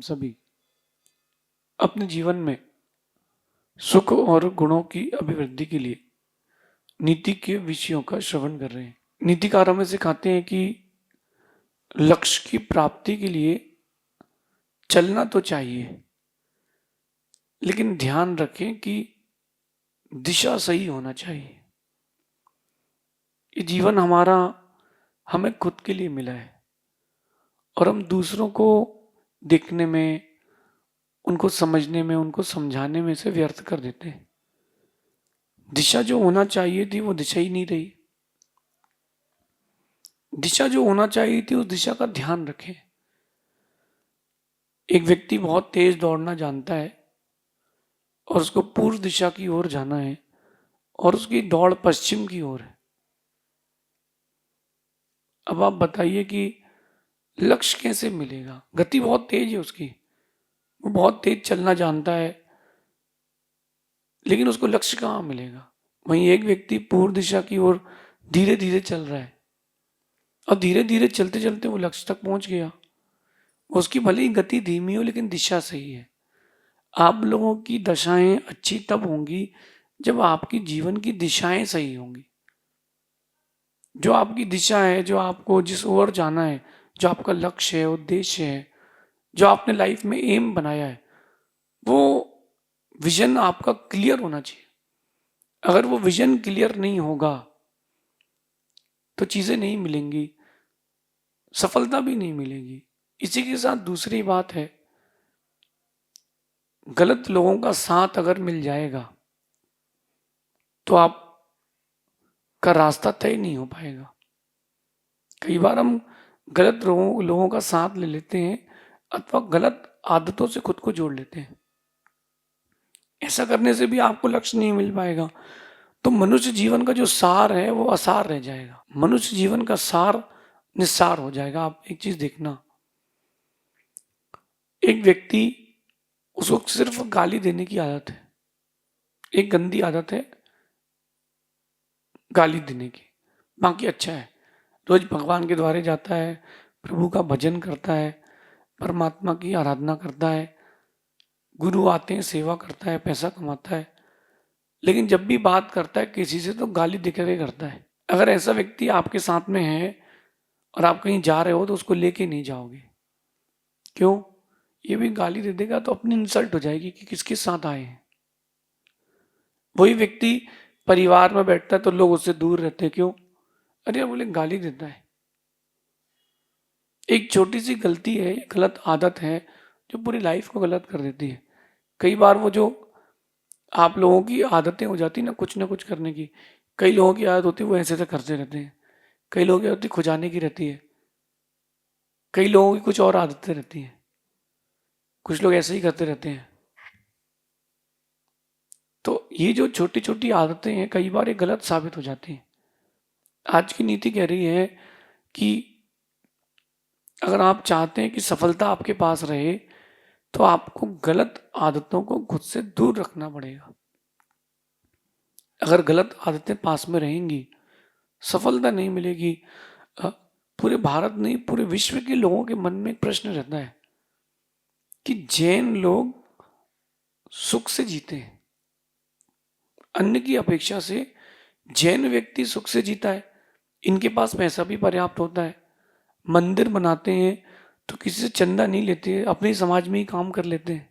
सभी अपने जीवन में सुख और गुणों की अभिवृद्धि के लिए नीति के विषयों का श्रवण कर रहे हैं। नीतिकार हमें सिखाते हैं कि लक्ष्य की प्राप्ति के लिए चलना तो चाहिए, लेकिन ध्यान रखें कि दिशा सही होना चाहिए। ये जीवन हमारा हमें खुद के लिए मिला है और हम दूसरों को देखने में, उनको समझने में, उनको समझाने में से व्यर्थ कर देते हैं। दिशा जो होना चाहिए थी वो दिशा ही नहीं रही। दिशा जो होना चाहिए थी उस दिशा का ध्यान रखें। एक व्यक्ति बहुत तेज दौड़ना जानता है और उसको पूर्व दिशा की ओर जाना है और उसकी दौड़ पश्चिम की ओर है। अब आप बताइए कि लक्ष्य कैसे मिलेगा? गति बहुत तेज है उसकी, वो बहुत तेज चलना जानता है, लेकिन उसको लक्ष्य कहाँ मिलेगा? वहीं एक व्यक्ति पूर्व दिशा की ओर धीरे धीरे चल रहा है और धीरे धीरे चलते चलते वो लक्ष्य तक पहुंच गया। उसकी भले ही गति धीमी हो लेकिन दिशा सही है। आप लोगों की दशाएं अच्छी तब होंगी जब आपकी जीवन की दिशाएं सही होंगी। जो आपकी दिशा है, जो आपको जिस ओर जाना है, जो आपका लक्ष्य है, उद्देश्य है, जो आपने लाइफ में एम बनाया है, वो विजन आपका क्लियर होना चाहिए। अगर वो विजन क्लियर नहीं होगा तो चीजें नहीं मिलेंगी, सफलता भी नहीं मिलेगी। इसी के साथ दूसरी बात है, गलत लोगों का साथ अगर मिल जाएगा तो आप का रास्ता तय नहीं हो पाएगा। कई बार हम गलत लोगों का साथ ले लेते हैं अथवा गलत आदतों से खुद को जोड़ लेते हैं। ऐसा करने से भी आपको लक्ष्य नहीं मिल पाएगा। तो मनुष्य जीवन का जो सार है वो असार रह जाएगा। मनुष्य जीवन का सार निस्सार हो जाएगा। आप एक चीज देखना, एक व्यक्ति, उसको सिर्फ गाली देने की आदत है, एक गंदी आदत है गाली देने की, बाकी अच्छा है। रोज भगवान के द्वारे जाता है, प्रभु का भजन करता है, परमात्मा की आराधना करता है, गुरु आते हैं, सेवा करता है, पैसा कमाता है, लेकिन जब भी बात करता है किसी से तो गाली देकर के करता है। अगर ऐसा व्यक्ति आपके साथ में है और आप कहीं जा रहे हो तो उसको लेके नहीं जाओगे। क्यों? ये भी गाली दे देगा तो अपनी इंसल्ट हो जाएगी कि किसके साथ आए हैं। वही व्यक्ति परिवार में बैठता है तो लोग उससे दूर रहते हैं। क्यों? अरे बोले गाली देता है। एक छोटी सी गलती है, गलत आदत है जो पूरी लाइफ को गलत कर देती है। कई बार वो जो आप लोगों की आदतें हो जाती ना कुछ करने की, कई लोगों की आदत होती है वो ऐसे ऐसे करते रहते हैं, कई लोगों की आदत खुजाने की रहती है, कई लोगों की कुछ और आदतें रहती हैं, कुछ लोग ऐसे ही करते रहते हैं। तो ये जो छोटी छोटी आदतें हैं कई बार ये गलत साबित हो जाती हैं। आज की नीति कह रही है कि अगर आप चाहते हैं कि सफलता आपके पास रहे तो आपको गलत आदतों को खुद से दूर रखना पड़ेगा। अगर गलत आदतें पास में रहेंगी, सफलता नहीं मिलेगी। पूरे भारत नहीं, पूरे विश्व के लोगों के मन में एक प्रश्न रहता है कि जैन लोग सुख से जीते हैं, अन्य की अपेक्षा से जैन व्यक्ति सुख से जीता है। इनके पास पैसा भी पर्याप्त होता है, मंदिर बनाते हैं तो किसी से चंदा नहीं लेते, अपने समाज में ही काम कर लेते हैं।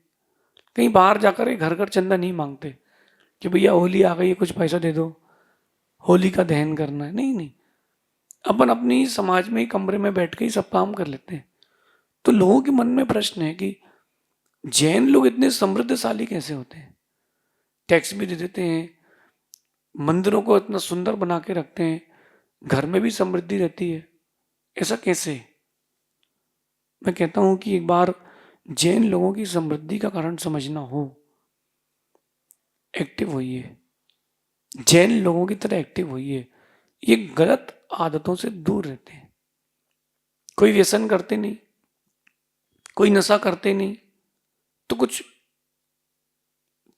कहीं बाहर जाकर घर घर चंदा नहीं मांगते कि भैया होली आ गई है कुछ पैसा दे दो, होली का दहन करना है। नहीं नहीं, अपन अपनी ही समाज में ही कमरे में बैठ के ही सब काम कर लेते हैं। तो लोगों के मन में प्रश्न है कि जैन लोग इतने समृद्धशाली कैसे होते हैं? टैक्स भी दे देते हैं, मंदिरों को इतना सुंदर बना के रखते हैं, घर में भी समृद्धि रहती है, ऐसा कैसे? मैं कहता हूं कि एक बार जैन लोगों की समृद्धि का कारण समझना हो, एक्टिव होइए, जैन लोगों की तरह एक्टिव होइए। ये गलत आदतों से दूर रहते हैं, कोई व्यसन करते नहीं, कोई नशा करते नहीं, तो कुछ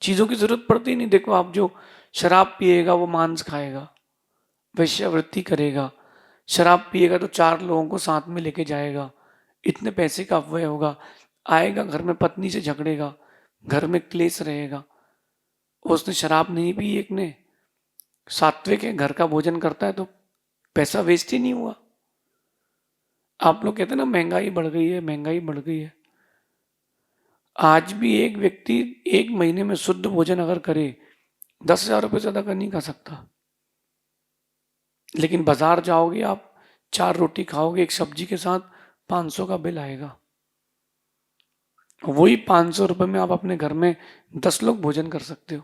चीजों की जरूरत पड़ती नहीं। देखो, आप जो शराब पिएगा वो मांस खाएगा, वेश्यावृत्ति करेगा, शराब पिएगा तो 4 लोगों को साथ में लेके जाएगा, इतने पैसे का अपव्यय होगा। आएगा घर में पत्नी से झगड़ेगा, घर में क्लेश रहेगा। उसने शराब नहीं पी, एक ने सात्विक है, घर का भोजन करता है, तो पैसा वेस्ट ही नहीं हुआ। आप लोग कहते हैं ना महंगाई बढ़ गई है, महंगाई बढ़ गई है। आज भी एक व्यक्ति एक महीने में शुद्ध भोजन अगर करे 10,000 रुपये से ज्यादा का नहीं खा सकता। लेकिन बाजार जाओगे आप, 4 रोटी खाओगे एक सब्जी के साथ, 500 का बिल आएगा। वही 500 रुपये में आप अपने घर में 10 लोग भोजन कर सकते हो।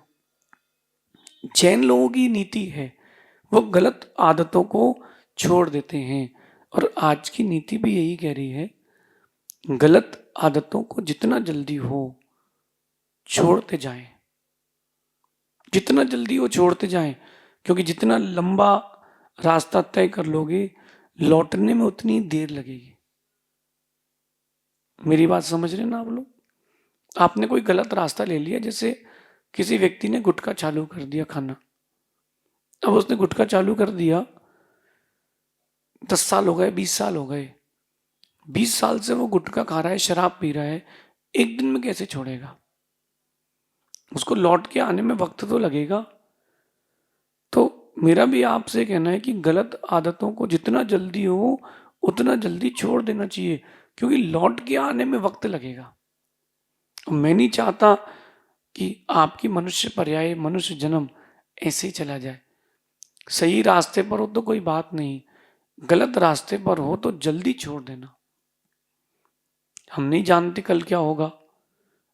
जैन लोगों की नीति है, वो गलत आदतों को छोड़ देते हैं। और आज की नीति भी यही कह रही है, गलत आदतों को जितना जल्दी हो छोड़ते जाएं, जितना जल्दी हो छोड़ते जाएं। क्योंकि जितना लंबा रास्ता तय कर लोगे, लौटने में उतनी देर लगेगी। मेरी बात समझ रहे हैं ना आप लोग? आपने कोई गलत रास्ता ले लिया, जैसे किसी व्यक्ति ने गुटखा चालू कर दिया खाना। अब उसने गुटखा चालू कर दिया, 10 साल हो गए, 20 साल हो गए, 20 साल से वो गुटखा खा रहा है, शराब पी रहा है, एक दिन में कैसे छोड़ेगा? उसको लौट के आने में वक्त तो लगेगा। तो मेरा भी आपसे कहना है कि गलत आदतों को जितना जल्दी हो उतना जल्दी छोड़ देना चाहिए, क्योंकि लौट के आने में वक्त लगेगा। मैं नहीं चाहता कि आपकी मनुष्य पर्याय, मनुष्य जन्म ऐसे ही चला जाए। सही रास्ते पर हो तो कोई बात नहीं, गलत रास्ते पर हो तो जल्दी छोड़ देना। हम नहीं जानते कल क्या होगा,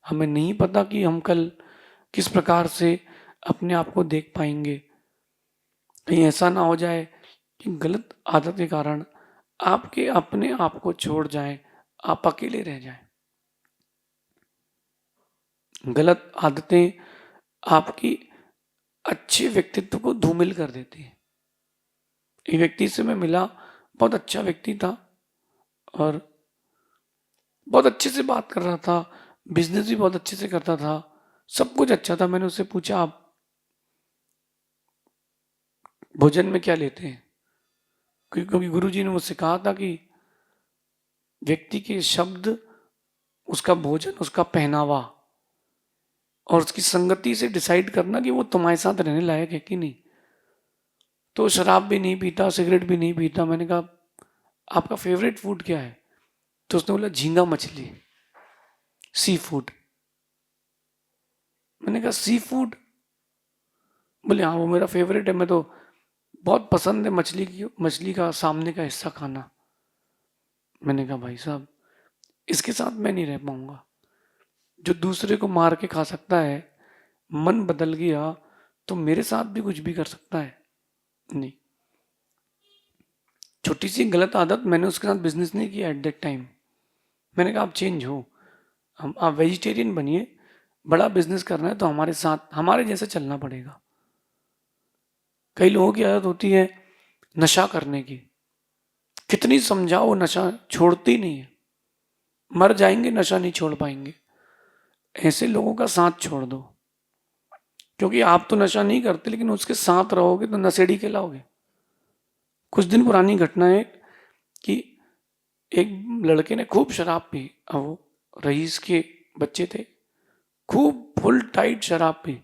हमें नहीं पता कि हम कल किस प्रकार से अपने आप को देख पाएंगे। कहीं ऐसा ना हो जाए कि गलत आदत के कारण आपके अपने आप को छोड़ जाएं, आप अकेले रह जाएं। गलत आदतें आपकी अच्छे व्यक्तित्व को धूमिल कर देती है। एक व्यक्ति से मैं मिला, बहुत अच्छा व्यक्ति था और बहुत अच्छे से बात कर रहा था, बिजनेस भी बहुत अच्छे से करता था, सब कुछ अच्छा था। मैंने उससे पूछा, आप भोजन में क्या लेते हैं? क्योंकि गुरुजी ने मुझसे कहा था कि व्यक्ति के शब्द, उसका भोजन, उसका पहनावा और उसकी संगति से डिसाइड करना कि वो तुम्हारे साथ रहने लायक है कि नहीं। तो शराब भी नहीं पीता, सिगरेट भी नहीं पीता। मैंने कहा आपका फेवरेट फूड क्या है? तो उसने बोला झींगा मछली, सी फूड। मैंने कहा सी फूड? बोले हाँ वो मेरा फेवरेट है, मैं तो बहुत पसंद है मछली का सामने का हिस्सा खाना। मैंने कहा भाई साहब, इसके साथ मैं नहीं रह पाऊंगा। जो दूसरे को मार के खा सकता है, मन बदल गया तो मेरे साथ भी कुछ भी कर सकता है? नहीं। छोटी सी गलत आदत, मैंने उसके साथ बिजनेस नहीं किया एट दैट टाइम। मैंने कहा आप चेंज हो, हम आप वेजिटेरियन बनिए, बड़ा बिजनेस करना है तो हमारे साथ हमारे जैसे चलना पड़ेगा। कई लोगों की आदत होती है नशा करने की, कितनी समझाओ नशा छोड़ती नहीं है, मर जाएंगे नशा नहीं छोड़ पाएंगे। ऐसे लोगों का साथ छोड़ दो, क्योंकि आप तो नशा नहीं करते लेकिन उसके साथ रहोगे तो नशेड़ी कहलाओगे। कुछ दिन पुरानी घटना है कि एक लड़के ने खूब शराब पी, अब वो रईस के बच्चे थे, खूब फुल टाइट शराब पी।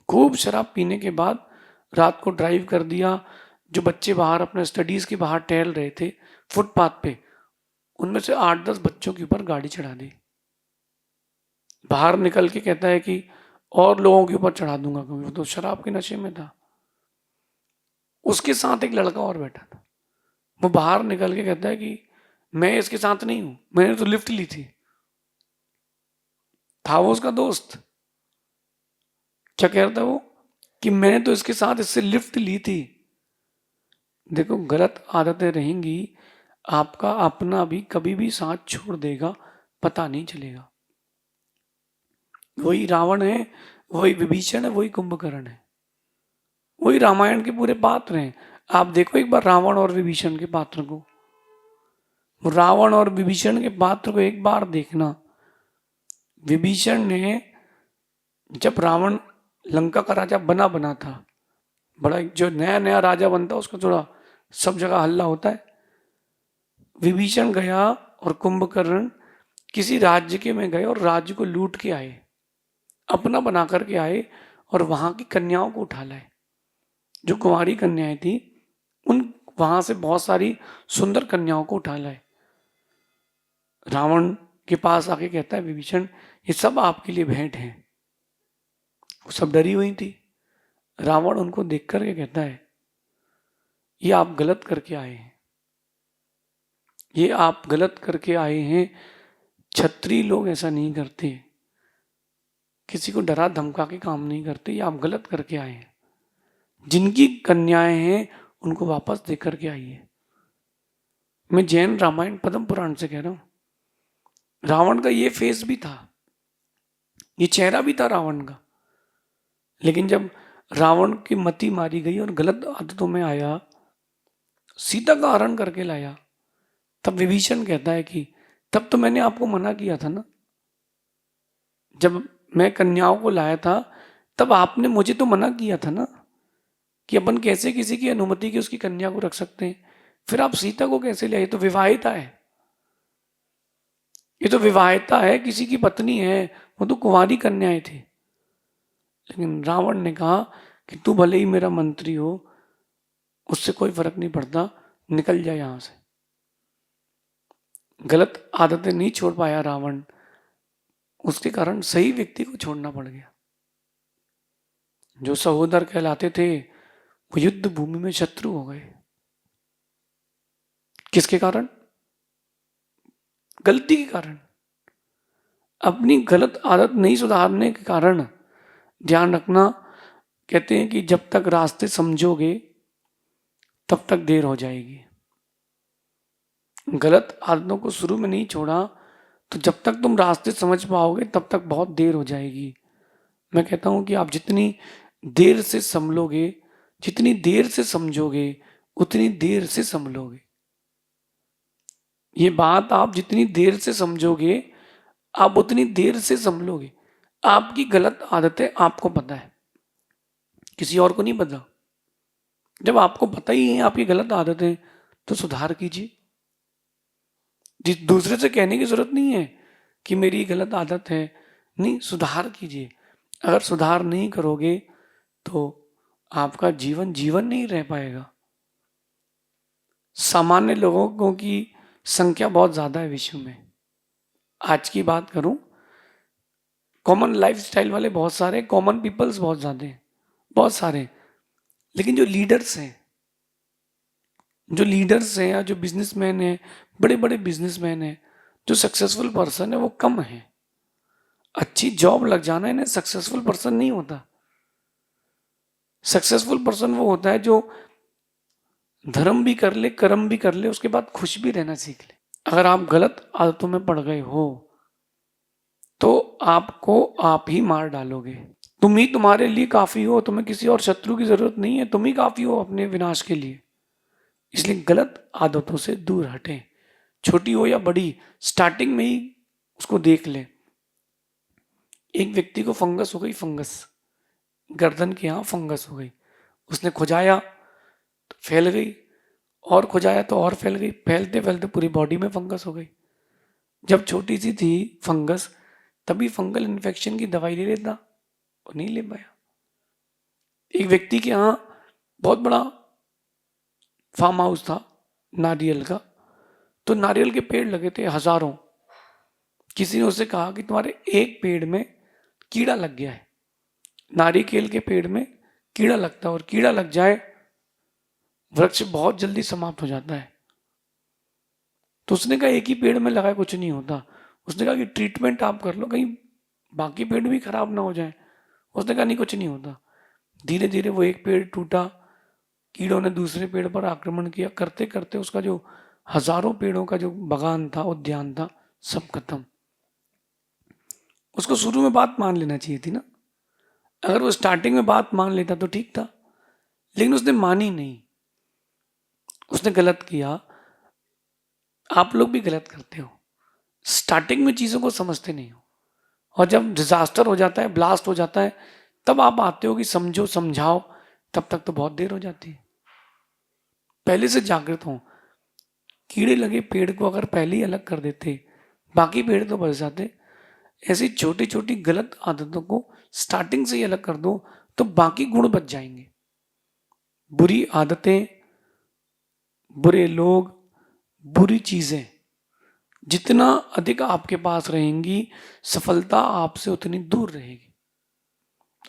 खूब शराब पीने के बाद रात को ड्राइव कर दिया। जो बच्चे बाहर अपने स्टडीज के बाहर टहल रहे थे फुटपाथ पे, उनमें से 8-10 बच्चों के ऊपर गाड़ी चढ़ा दी। बाहर निकल के कहता है कि और लोगों के ऊपर चढ़ा दूंगा, क्योंकि वो तो शराब के नशे में था। उसके साथ एक लड़का और बैठा था, वो बाहर निकल के कहता है कि मैं इसके साथ नहीं हूं, मैंने तो लिफ्ट ली थी। था वो उसका दोस्त। क्या कह रहा था वो? कि मैंने तो इसके साथ इससे लिफ्ट ली थी। देखो गलत आदतें रहेंगी, आपका अपना भी कभी भी साथ छोड़ देगा, पता नहीं चलेगा। वही रावण है, वही विभीषण है, वही कुंभकर्ण है, वही रामायण के पूरे पात्र हैं। आप देखो एक बार रावण और विभीषण के पात्र को, रावण और विभीषण के पात्र को एक बार देखना। विभीषण ने, जब रावण लंका का राजा बना बना था, बड़ा जो नया नया राजा बनता है उसका थोड़ा सब जगह हल्ला होता है। विभीषण गया और कुंभकर्ण किसी राज्य के में गए और राज्य को लूट के आए, अपना बना करके आए और वहां की कन्याओं को उठा लाए। जो कुंवारी कन्याएं थी उन वहां से बहुत सारी सुंदर कन्याओं को उठा लाए। रावण के पास आके कहता है विभीषण ये सब आपके लिए भेंट है। वो सब डरी हुई थी। रावण उनको देख करके कहता है ये आप गलत करके आए हैं, ये आप गलत करके आए हैं। क्षत्रिय लोग ऐसा नहीं करते, किसी को डरा धमका के काम नहीं करते, ये आप गलत करके आए हैं। जिनकी कन्याएं हैं उनको वापस दे करके आइए। मैं जैन रामायण पद्म पुराण से कह रहा हूं। रावण का ये फेस भी था, ये चेहरा भी था रावण का। लेकिन जब रावण की मति मारी गई और गलत आदतों में आया, सीता का हरण करके लाया, तब विभीषण कहता है कि तब तो मैंने आपको मना किया था ना। जब मैं कन्याओं को लाया था तब आपने मुझे तो मना किया था ना कि अपन कैसे किसी की अनुमति की उसकी कन्या को रख सकते हैं। फिर आप सीता को कैसे ले आए? तो विवाहिता है, ये तो विवाहिता है, किसी की पत्नी है, वो तो कुंवारी कन्याएं थी। लेकिन रावण ने कहा कि तू भले ही मेरा मंत्री हो, उससे कोई फर्क नहीं पड़ता, निकल जाए यहां से। गलत आदतें नहीं छोड़ पाया रावण, उसके कारण सही व्यक्ति को छोड़ना पड़ गया। जो सहोदर कहलाते थे वो युद्ध भूमि में शत्रु हो गए। किसके कारण? गलती के कारण, अपनी गलत आदत नहीं सुधारने के कारण। ध्यान रखना, कहते हैं कि जब तक रास्ते समझोगे तब तक देर हो जाएगी। गलत आदतों को शुरू में नहीं छोड़ा तो जब तक तुम रास्ते समझ पाओगे तब तक बहुत देर हो जाएगी। मैं कहता हूं कि आप जितनी देर से संभलोगे, जितनी देर से समझोगे, उतनी देर से संभलोगे। ये बात आप जितनी देर से समझोगे आप उतनी देर से संभलोगे। आपकी गलत आदतें आपको पता है, किसी और को नहीं पता। जब आपको पता ही है आपकी गलत आदतें तो सुधार कीजिए। जिस दूसरे से कहने की जरूरत नहीं है कि मेरी गलत आदत है, नहीं, सुधार कीजिए। अगर सुधार नहीं करोगे तो आपका जीवन जीवन नहीं रह पाएगा। सामान्य लोगों की संख्या बहुत ज्यादा है विश्व में। आज की बात करूं, कॉमन लाइफस्टाइल वाले बहुत सारे, कॉमन पीपल्स बहुत ज्यादा हैं, बहुत सारे। लेकिन जो लीडर्स हैं, या जो बिजनेसमैन हैं, बड़े बड़े बिजनेसमैन हैं, जो सक्सेसफुल पर्सन है वो कम है। अच्छी जॉब लग जाना इन्हें सक्सेसफुल पर्सन नहीं होता। सक्सेसफुल पर्सन वो होता है जो धर्म भी कर ले, कर्म भी कर ले, उसके बाद खुश भी रहना सीख ले। अगर आप गलत आदतों में पड़ गए हो तो आपको आप ही मार डालोगे। तुम ही तुम्हारे लिए काफी हो, तुम्हें किसी और शत्रु की जरूरत नहीं है, तुम ही काफी हो अपने विनाश के लिए। इसलिए गलत आदतों से दूर हटें, छोटी हो या बड़ी, स्टार्टिंग में ही उसको देख लें। एक व्यक्ति को फंगस हो गई, फंगस गर्दन के यहां फंगस हो गई, उसने खुजाया तो फैल गई, और खुजाया तो और फैल गई, फैलते फैलते पूरी बॉडी में फंगस हो गई। जब छोटी सी थी फंगस तभी फंगल इन्फेक्शन की दवाई ले लेता, और नहीं ले पाया। एक व्यक्ति के यहाँ बहुत बड़ा फार्म हाउस था नारियल का, तो नारियल के पेड़ लगे थे हजारों। किसी ने उससे कहा कि तुम्हारे एक पेड़ में कीड़ा लग गया है। नारिकेल के पेड़ में कीड़ा लगता है, और कीड़ा लग जाए वृक्ष बहुत जल्दी समाप्त हो जाता है। तो उसने कहा एक ही पेड़ में लगा कुछ नहीं होता। उसने कहा कि ट्रीटमेंट आप कर लो, कहीं बाकी पेड़ भी खराब ना हो जाए। उसने कहा नहीं, कुछ नहीं होता। धीरे धीरे वो एक पेड़ टूटा, कीड़ों ने दूसरे पेड़ पर आक्रमण किया, करते करते उसका जो हजारों पेड़ों का जो बागान था, उद्यान था, सब खत्म। उसको शुरू में बात मान लेना चाहिए थी ना। अगर वो स्टार्टिंग में बात मान लेता तो ठीक था, लेकिन उसने मानी नहीं, उसने गलत किया। आप लोग भी गलत करते हो, स्टार्टिंग में चीजों को समझते नहीं हो, और जब डिजास्टर हो जाता है, ब्लास्ट हो जाता है, तब आप आते हो कि समझो समझाओ, तब तक तो बहुत देर हो जाती है। पहले से जागृत हो। कीड़े लगे पेड़ को अगर पहले ही अलग कर देते, बाकी पेड़ तो बच जाते। ऐसी छोटी छोटी गलत आदतों को स्टार्टिंग से ही अलग कर दो तो बाकी गुण बच जाएंगे। बुरी आदतें, बुरे लोग, बुरी चीजें जितना अधिक आपके पास रहेंगी, सफलता आपसे उतनी दूर रहेगी।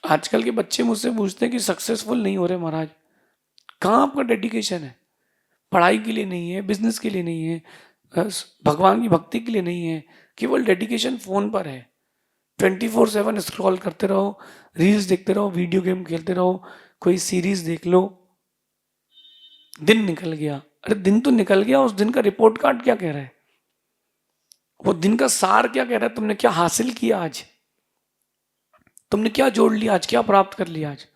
आजकल के बच्चे मुझसे पूछते हैं कि सक्सेसफुल नहीं हो रहे महाराज, कहाँ आपका डेडिकेशन है? पढ़ाई के लिए नहीं है, बिजनेस के लिए नहीं है, भगवान की भक्ति के लिए नहीं है, केवल डेडिकेशन फोन पर है। 24/7 स्क्रॉल करते रहो, रील्स देखते रहो, वीडियो गेम खेलते रहो, कोई सीरीज देख लो, दिन निकल गया। अरे दिन तो निकल गया, उस दिन का रिपोर्ट कार्ड क्या कह रहा है? वो दिन का सार क्या कह रहा है? तुमने क्या हासिल किया आज, तुमने क्या जोड़ लिया आज, क्या प्राप्त कर लिया आज?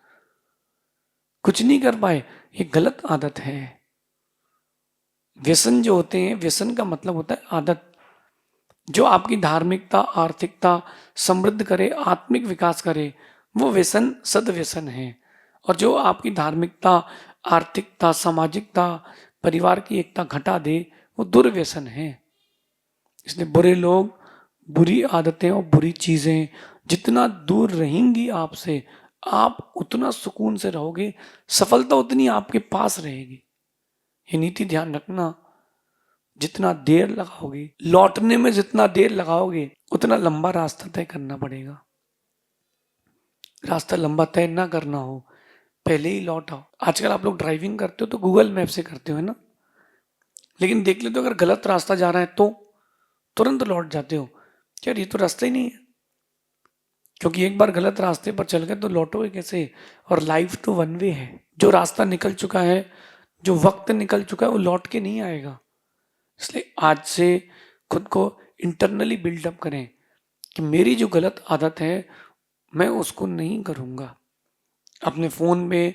कुछ नहीं कर पाए। ये गलत आदत है। व्यसन जो होते हैं, व्यसन का मतलब होता है आदत। जो आपकी धार्मिकता, आर्थिकता समृद्ध करे, आत्मिक विकास करे, वो व्यसन सदव्यसन है। और जो आपकी धार्मिकता, आर्थिकता, सामाजिकता, परिवार की एकता घटा दे, वो दुर्व्यसन है। इसलिए बुरे लोग, बुरी आदतें और बुरी चीजें जितना दूर रहेंगी आपसे, आप उतना सुकून से रहोगे, सफलता उतनी आपके पास रहेगी। ये नीति ध्यान रखना। जितना देर लगाओगे, लौटने में जितना देर लगाओगे, उतना लंबा रास्ता तय करना पड़ेगा। रास्ता लंबा तय ना करना हो, पहले ही लौट आओ। आजकल आप लोग ड्राइविंग करते हो तो गूगल मैप से करते हो, है ना? लेकिन देख लेते हो अगर गलत रास्ता जा रहा है तो तुरंत लौट जाते हो, यार ये तो रास्ता ही नहीं है। क्योंकि एक बार गलत रास्ते पर चल गए तो लौटोगे कैसे? और लाइफ तो वन वे है। जो रास्ता निकल चुका है, जो वक्त निकल चुका है, वो लौट के नहीं आएगा। इसलिए आज से खुद को इंटरनली बिल्डअप करें कि मेरी जो गलत आदत है मैं उसको नहीं करूँगा। अपने फ़ोन में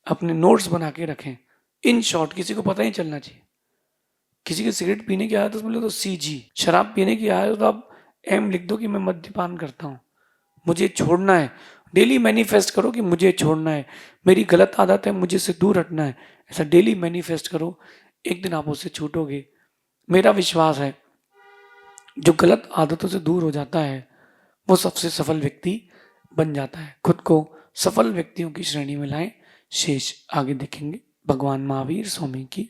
अपने नोट्स बना के रखें। इन शॉर्ट, किसी को पता ही चलना चाहिए। किसी की सिगरेट पीने की आदत बोले तो CG, शराब पीने की आदत तो आप M लिख दो कि मैं मद्यपान करता हूँ, मुझे छोड़ना है। डेली मैनिफेस्ट करो कि मुझे छोड़ना है, मेरी गलत आदत है, मुझे से दूर हटना है। ऐसा डेली मैनिफेस्ट करो, एक दिन आप उससे छूटोगे। मेरा विश्वास है जो गलत आदतों से दूर हो जाता है वो सबसे सफल व्यक्ति बन जाता है। खुद को सफल व्यक्तियों की श्रेणी में लाएं। शेष आगे देखेंगे। भगवान महावीर स्वामी की